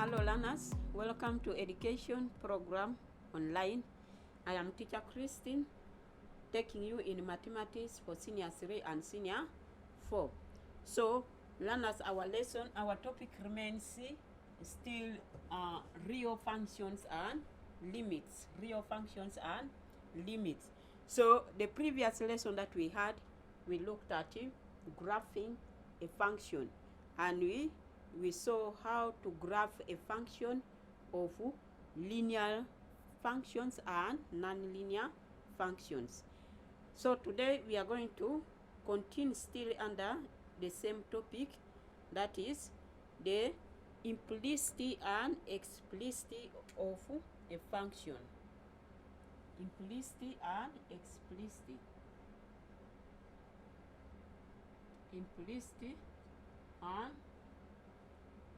Hello learners, welcome to education program online. I am teacher Christine, taking you in mathematics for senior 3 and senior 4. So learners, our topic remains still real functions and limits. So the previous lesson that we had, we looked at graphing a function, and we saw how to graph a function of linear functions and non-linear functions. So today we are going to continue still under the same topic, that is the implicit and explicit of a function. Implicit and explicit. Implicit and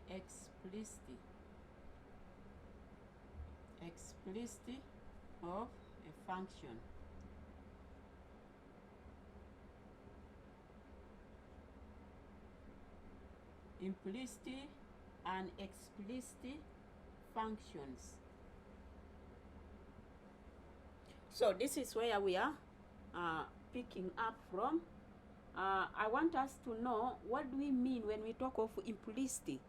explicit. Explicit of a function. Implicit and explicit functions. So this is where we are picking up from. I want us to know, what do we mean when we talk of implicit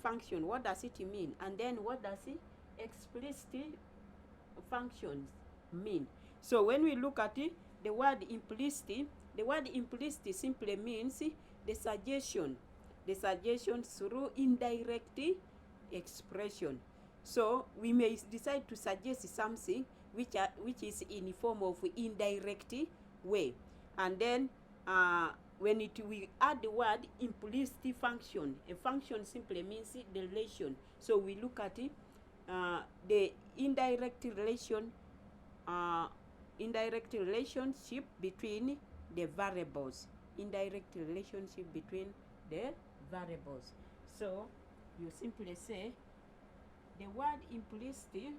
function? What does it mean? And then what does explicit functions mean? So when we look at the word implicit simply means the suggestion through indirect expression. So we may decide to suggest something which is in form of indirect way, and then when we add the word implicit function, a function simply means the relation. So we look at the indirect relationship between the variables. Indirect relationship between the variables. So you simply say the word implicit,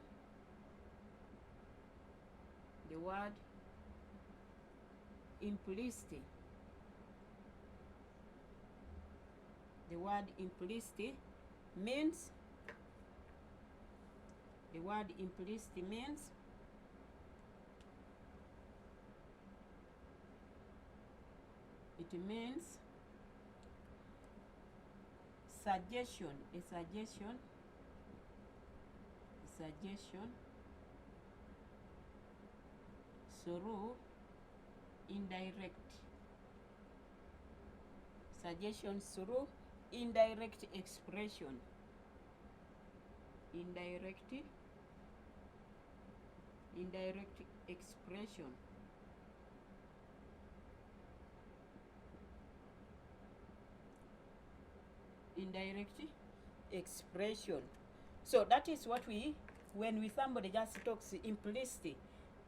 means suggestion through indirect expression. So that is what when somebody just talks implicit,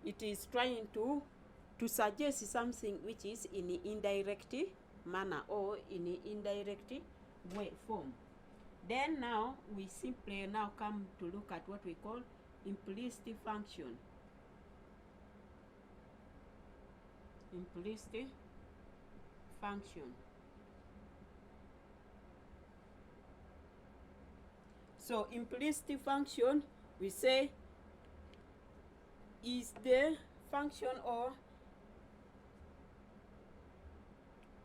it is trying to suggest something which is in indirect manner or in indirect form. Then now we simply come to look at what we call implicit function. So implicit function, we say, is the function or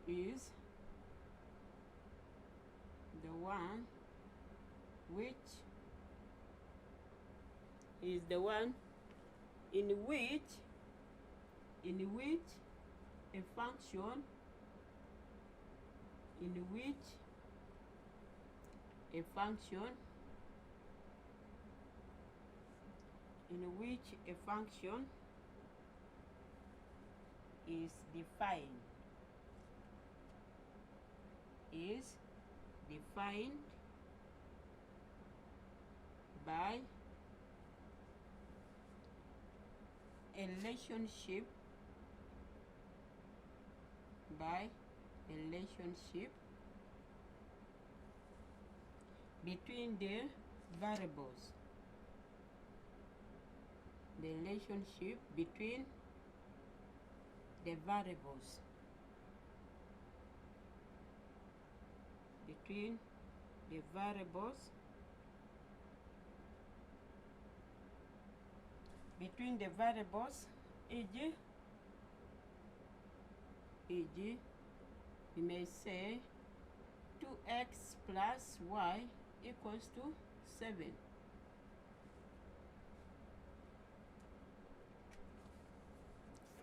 is the one in which a function is defined by a relationship between the variables. between the variables, e.g., we may say 2x plus y equals to 7.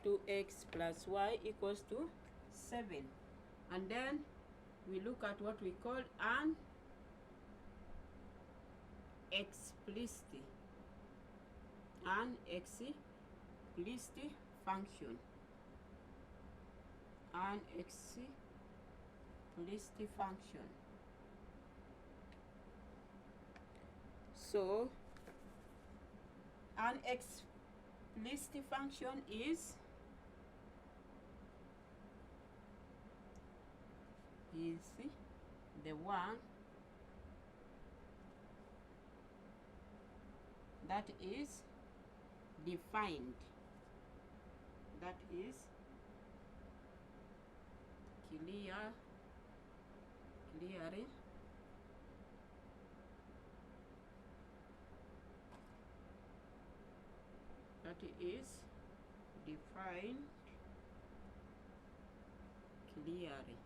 2x plus y equals to 7. And then we look at what we call an explicit function. An explicit function. So an explicit function is the one that is defined, that is clearly that is defined clearly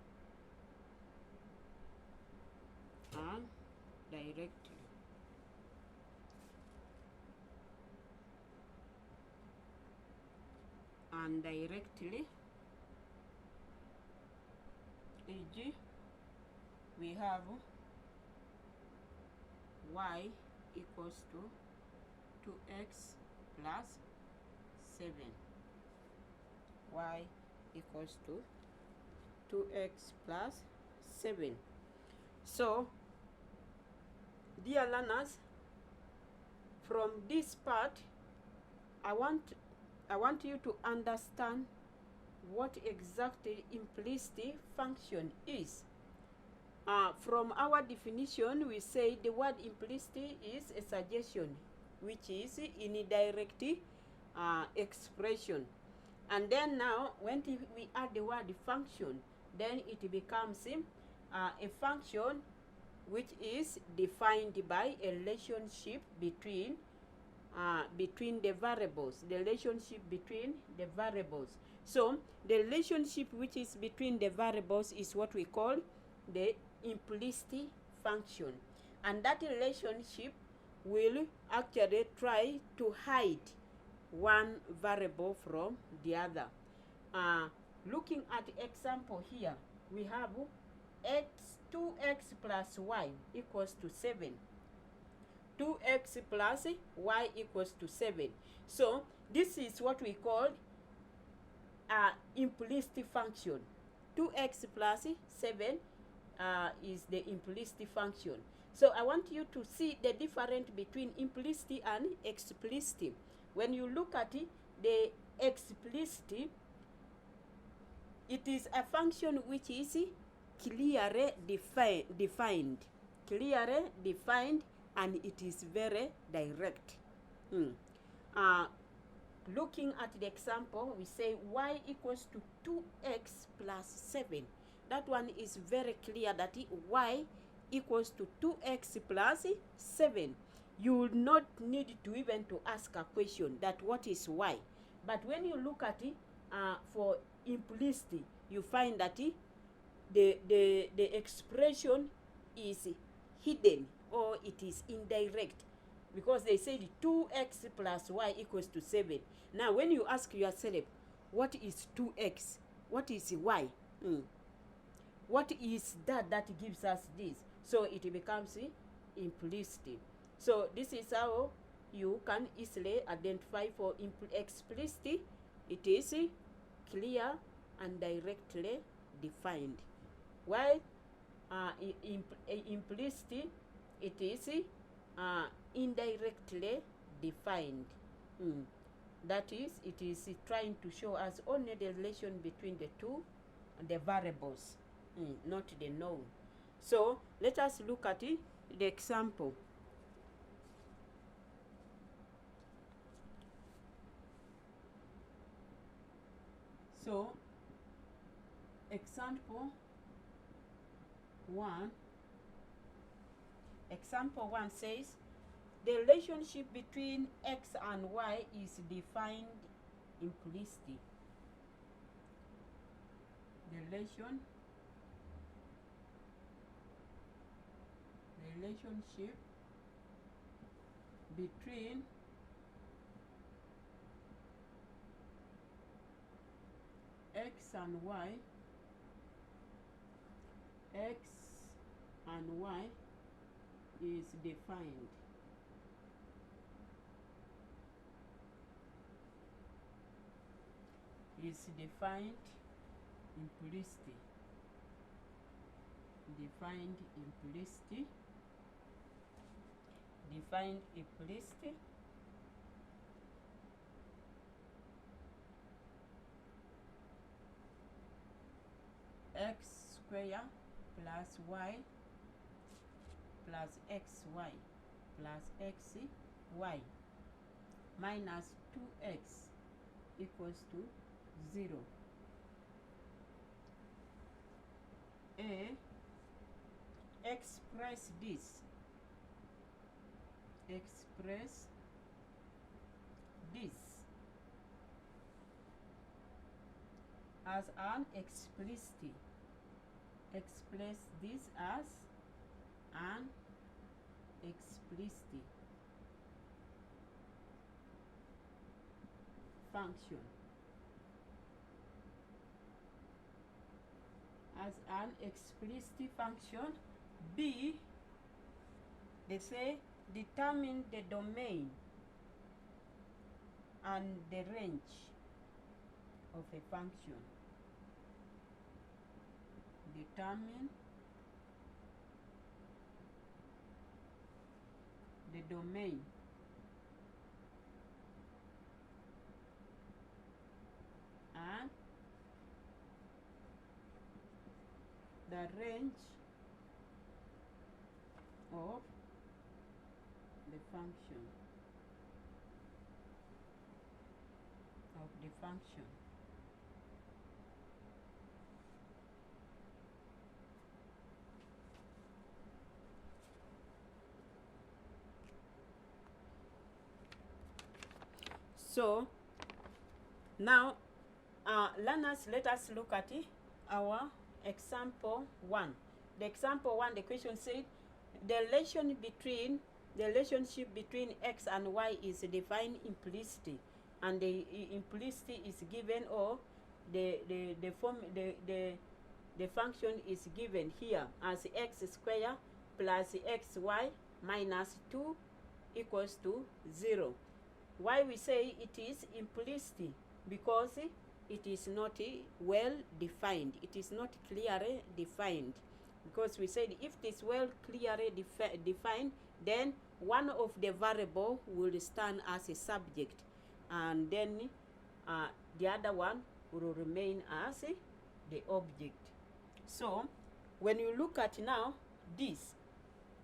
and directly. And directly, e.g., we have y equals to 2x plus 7. Y equals to 2x plus 7. So, dear learners, from this part, I want you to understand what exactly implicit function is. From our definition, we say the word implicit is a suggestion, which is indirect expression. And then now, when we add the word function, then it becomes a function which is defined by a relationship between the variables, the relationship between the variables. So the relationship which is between the variables is what we call the implicit function, and that relationship will actually try to hide one variable from the other. Looking at the example here, we have 2x plus y equals to 7. 2x plus y equals to 7. So this is what we call implicit function. 2x plus 7 is the implicit function. So I want you to see the difference between implicit and explicit. When you look at it, the explicit, it is a function which is clearly defined, and it is very direct. Looking at the example, we say y equals to 2x plus 7. That one is very clear that y equals to 2x plus 7. You will not need to even to ask a question that what is y. But when you look at it for implicit, you find that the expression is hidden, or it is indirect, because they said 2x plus y equals to 7. Now when you ask yourself, what is 2x? What is y? What is that gives us this? So it becomes implicit. So this is how you can easily identify for explicit. It is clear and directly defined. While implicit, it is indirectly defined. That is, it is trying to show us only the relation between the two, the variables, not the known. So let us look at the example. So example 1 says The relationship between x and y is defined implicitly. The relationship between x and y is defined implicitly. X square plus y plus xy plus xy minus 2x equals to 0. Express this as an explicit. Express this as an explicit function. As an explicit function. B, they say determine the domain and the range of a function. Determine the domain and the range of the function. So now learners, let us look at our example 1. The example 1, the question said the relationship between x and y is defined implicitly, and the implicit is given, or the function is given here as x square plus xy minus 2 equals to 0. Why we say it is implicit? Because it is not well defined. It is not clearly defined. Because we said if it is well clearly defined, then one of the variable will stand as a subject, and then the other one will remain as the object. So when you look at now this,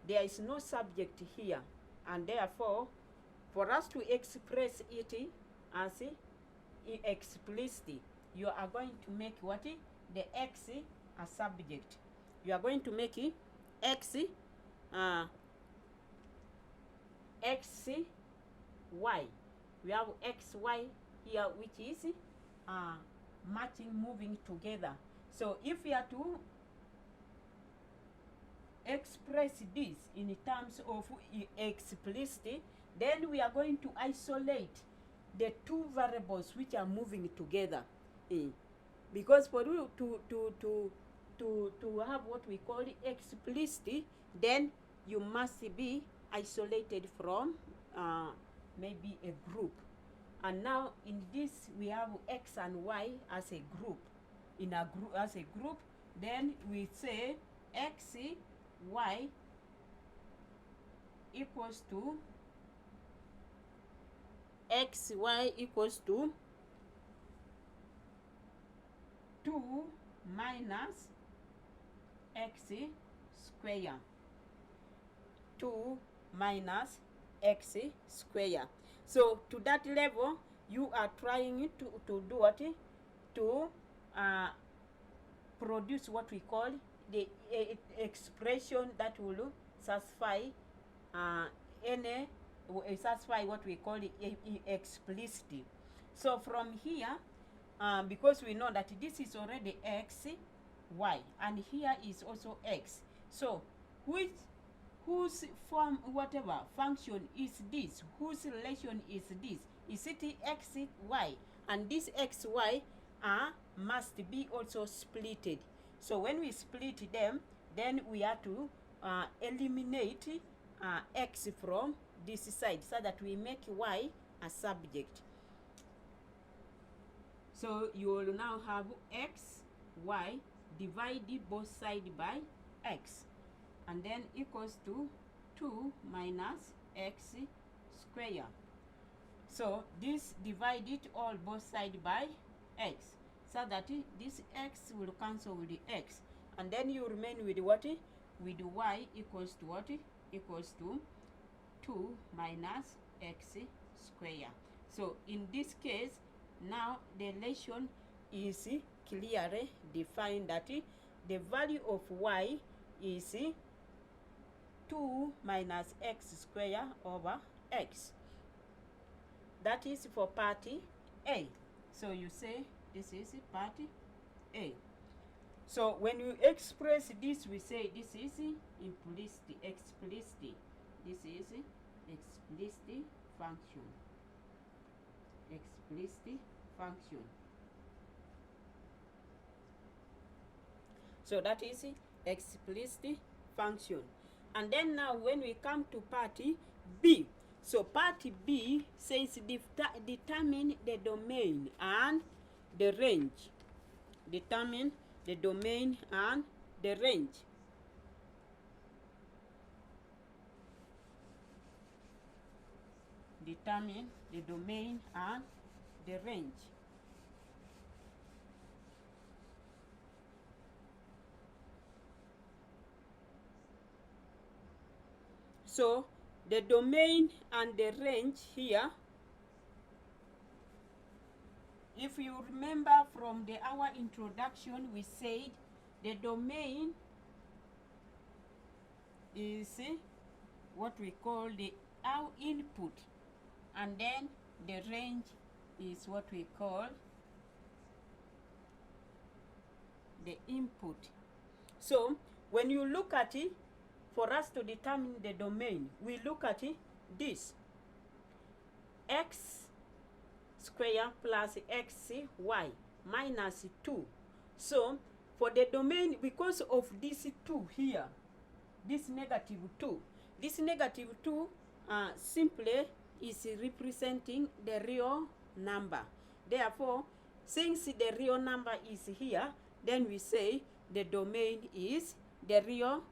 there is no subject here, and therefore for us to express it as explicitly, you are going to make what? The x a subject. You are going to make x y. We have xy here, which is matching, moving together. So if we are to express this in terms of explicit, then we are going to isolate the two variables which are moving together. Because for you to have what we call explicit, then you must be isolated from maybe a group. And now in this we have x and y as a group. As a group, then we say x y equals to xy equals to 2 minus x square. 2 minus x square. So to that level, you are trying to do what? To produce what we call the expression that will satisfy any satisfy what we call explicit. So from here, because we know that this is already x, y, and here is also x. So whose form, whatever function is this? Whose relation is this? Is it x, y? And this x, y must be also splitted. So when we split them, then we have to eliminate x from this side so that we make y a subject. So you will now have x, y, divide both sides by x, and then equals to 2 minus x square. So this divide it all both sides by x, so that this x will cancel with the x, and then you remain with what? With y equals to what? Equals to 2 minus x square. So in this case, now the relation is clearly defined that the value of y is 2 minus x square over x. That is for part A. So you say this is part A. So when you express this, we say this is implicit, explicit. This is explicit function. Explicit function. So that is explicit function. And then now when we come to part B, so part B says determine the domain and the range. Determine the domain and the range. Determine the domain and the range. So the domain and the range here, if you remember from our introduction, we said the domain is what we call our input, and then the range is what we call the input. So when you look at it, for us to determine the domain, we look at this x square plus xy minus 2. So for the domain, because of this 2 here, this negative 2, this negative 2 simply is representing the real number. Therefore, since the real number is here, then we say the domain is the real,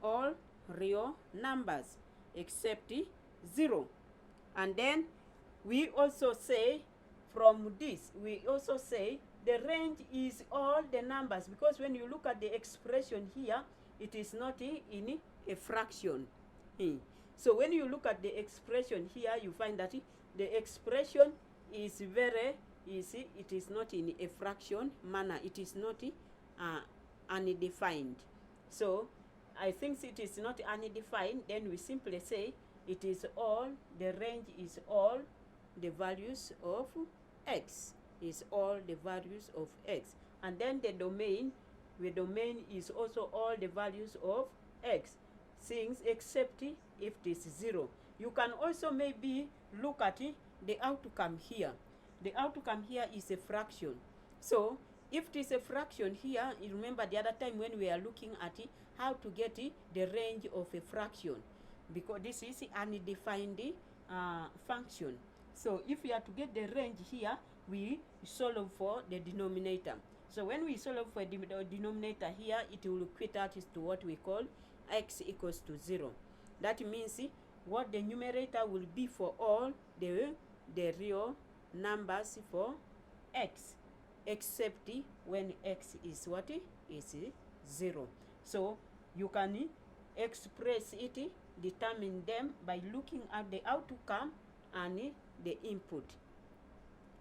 all real numbers except 0. And then we also say from this, we also say the range is all the numbers, because when you look at the expression here, it is not in a fraction. So when you look at the expression here, you find that the expression is very easy. It is not in a fraction manner. It is not undefined. So I think it is not undefined, then we simply say it is all, the range is all the values of x, is all the values of x. And then the domain is also all the values of x, things except if it is 0. You can also maybe look at the outcome here. The outcome here is a fraction. So if it is a fraction here, you remember the other time when we are looking at how to get the range of a fraction, because this is undefined function. So if we are to get the range here, we solve for the denominator. So when we solve for the denominator here, it will equate out to what we call x equals to 0. That means what the numerator will be for all the real numbers for x, except when x is what? Is 0. So you can express it, determine them by looking at the outcome and the input.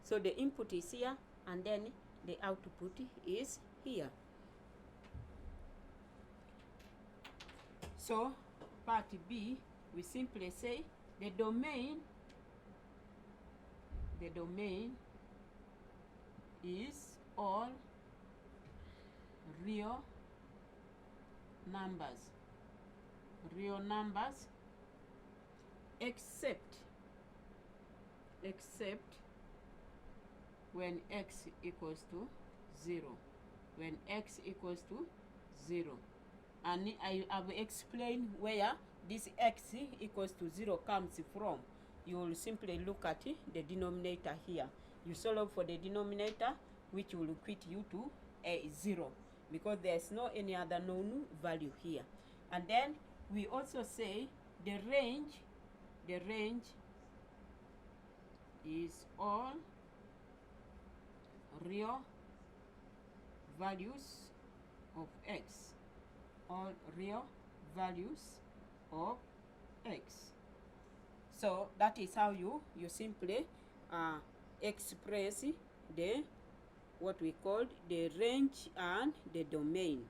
So the input is here, and then the output is here. So part B, we simply say The domain is all real numbers except when x equals to 0. When x equals to 0. And I have explained where this x equals to 0 comes from. You will simply look at the denominator here. You solve for the denominator, which will equate you to a 0, because there's no any other known value here. And then we also say the range is all real values of x. All real values of x. So that is how you simply express the what we call the range and the domain.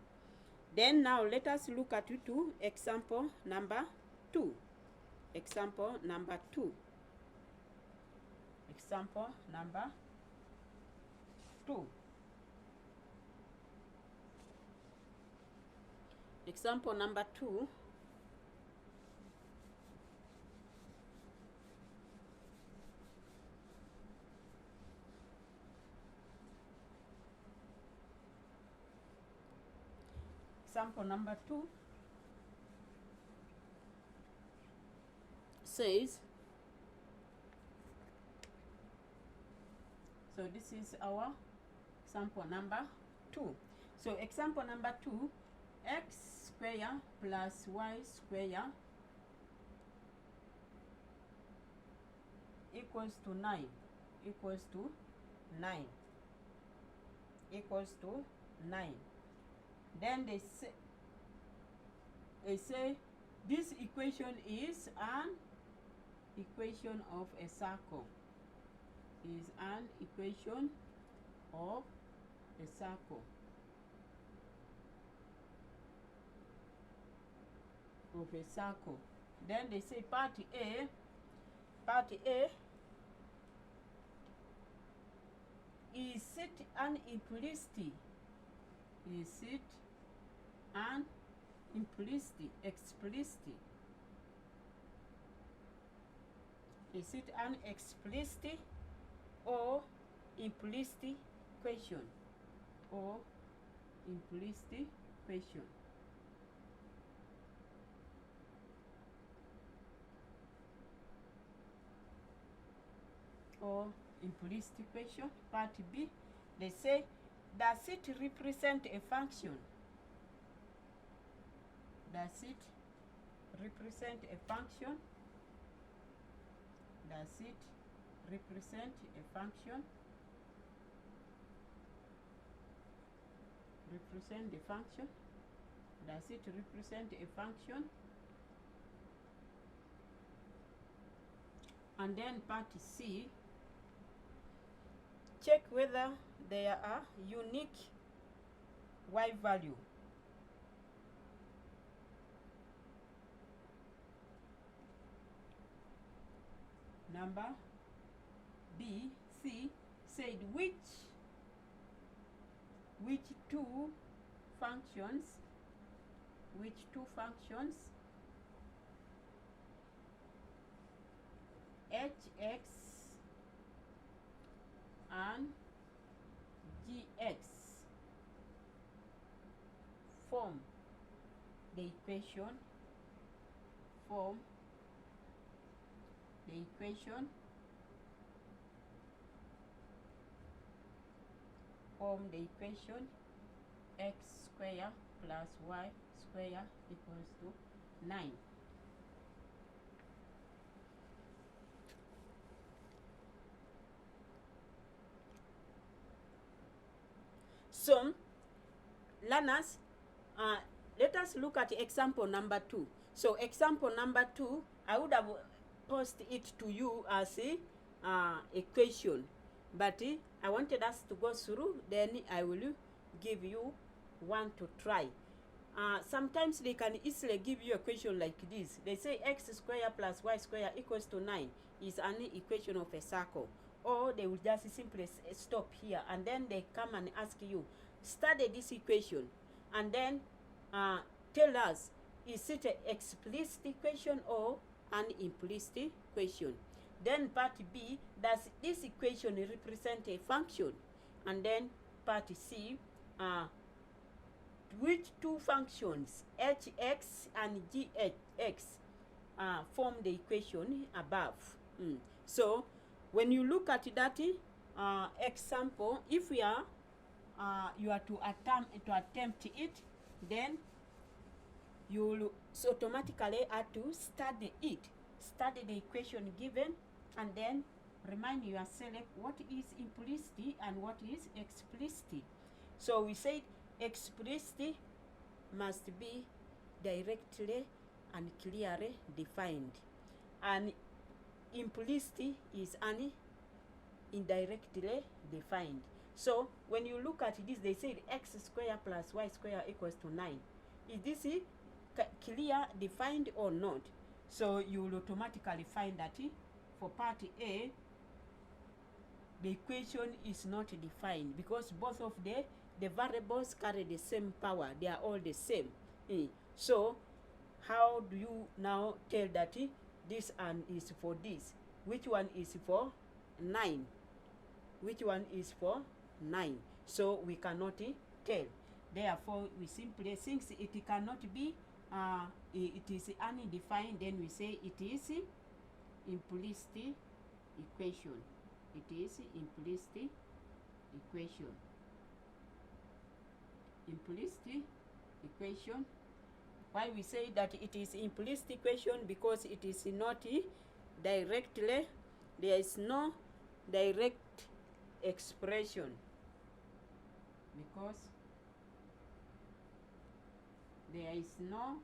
Then now let us look at example number 2. Example number 2. Example number 2. Example number 2. Example number 2 says, so this is our example number 2. So example number 2, x square plus y square equals to 9. Equals to 9. Then they say this equation is an equation of a circle. Is an equation of a circle. Then they say part A is it an implicit? Is it an implicit, explicit? Is it an explicit or implicit question? Or implicit question? Or implicit question. Part B, they say, does it represent a function? Does it represent a function? Does it represent a function? Represent the function? Does it represent a function? And then part C, check whether there are unique y value. Number B, C said which two functions hx and gx form the equation x square plus y square equals to 9. So, learners, let us look at example number 2. So, example number 2, I would have posted it to you as a question, but I wanted us to go through, then I will give you one to try. sometimes they can easily give you a question like this. They say x squared plus y squared equals to 9 is an equation of a circle. Or they will just simply stop here, and then they come and ask you, study this equation, and then tell us, is it an explicit equation or an implicit equation? Then part B, does this equation represent a function? And then part C, which two functions, hx and gx, form the equation above? So when you look at that example, if we are you are to attempt it, then you will automatically have to study the equation given, and then remind yourself what is implicit and what is explicit. So we said explicit must be directly and clearly defined, and implicit is indirectly defined. So when you look at this, they say x squared plus y squared equals to 9. Is this clear, defined or not? So you will automatically find that for part A, the equation is not defined because both of the variables carry the same power. They are all the same. So how do you now tell that this one is for this? Which one is for 9? Which one is for 9? So we cannot tell. Therefore, we simply, since it cannot be, it is undefined, then we say it is implicit equation. It is implicit equation. Implicit equation. Why we say that it is implicit equation? Because it is not directly, there is no direct expression, because there is no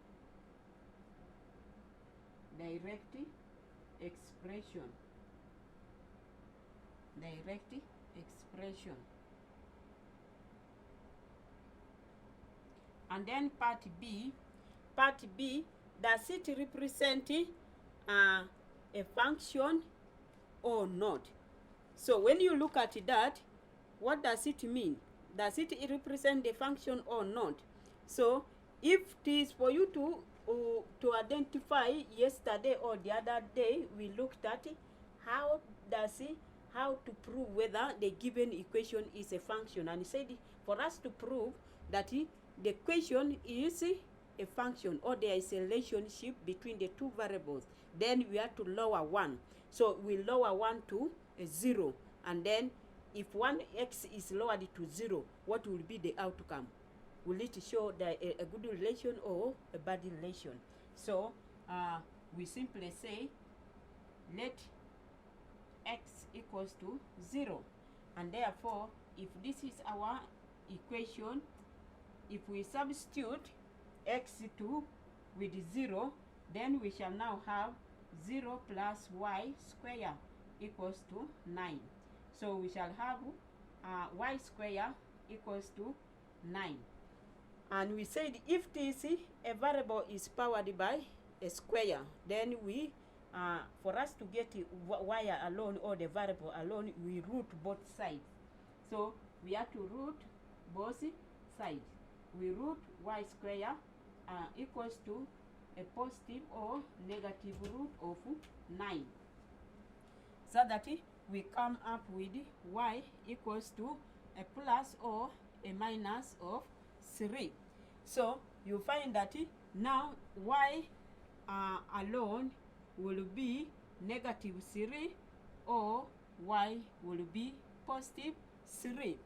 direct expression. And then part B, does it represent a function or not? So when you look at that, what does it mean? Does it represent the function or not? So if it is for you to identify, yesterday or the other day we looked at how to prove whether the given equation is a function, and said for us to prove that the equation is a function, or there is a relationship between the two variables, then we have to lower one. So we lower one to a 0, and then if one x is lowered to 0, what will be the outcome? Will it show that a good relation or a bad relation? So we simply say let x equals to 0, and therefore if this is our equation, if we substitute x2 with 0, then we shall now have 0 plus y squared equals to 9. So we shall have y squared equals to 9. And we said if this a variable is powered by a square, then we for us to get y alone or the variable alone, we root both sides. So we have to root both sides. We root y squared equals to a positive or negative root of 9, so that we come up with y equals to a plus or a minus of 3. So you find that now y alone will be negative 3, or y will be positive 3.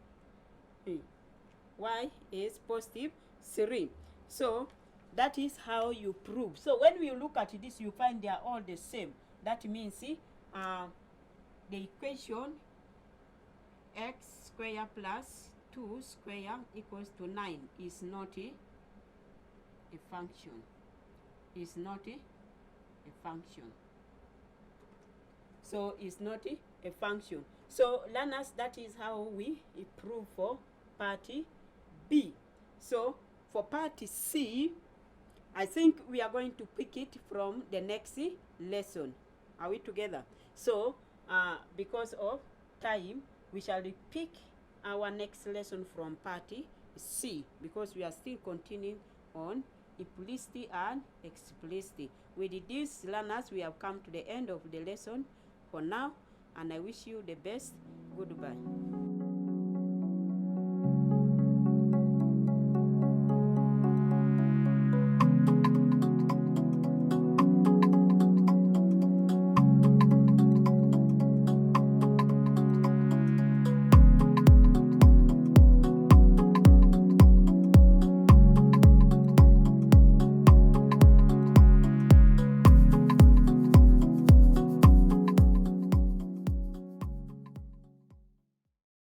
Y is positive 3. So that is how you prove. So when you look at this, you find they are all the same. That means the equation x squared plus 2 squared equals to 9 is not a function. Is not a function. So it's not a function. So learners, that is how we prove for part B. So for part C, I think we are going to pick it from the next lesson. Are we together? So, because of time, we shall pick our next lesson from part C, because we are still continuing on implicit and explicit. With these learners, we have come to the end of the lesson for now, and I wish you the best. Goodbye.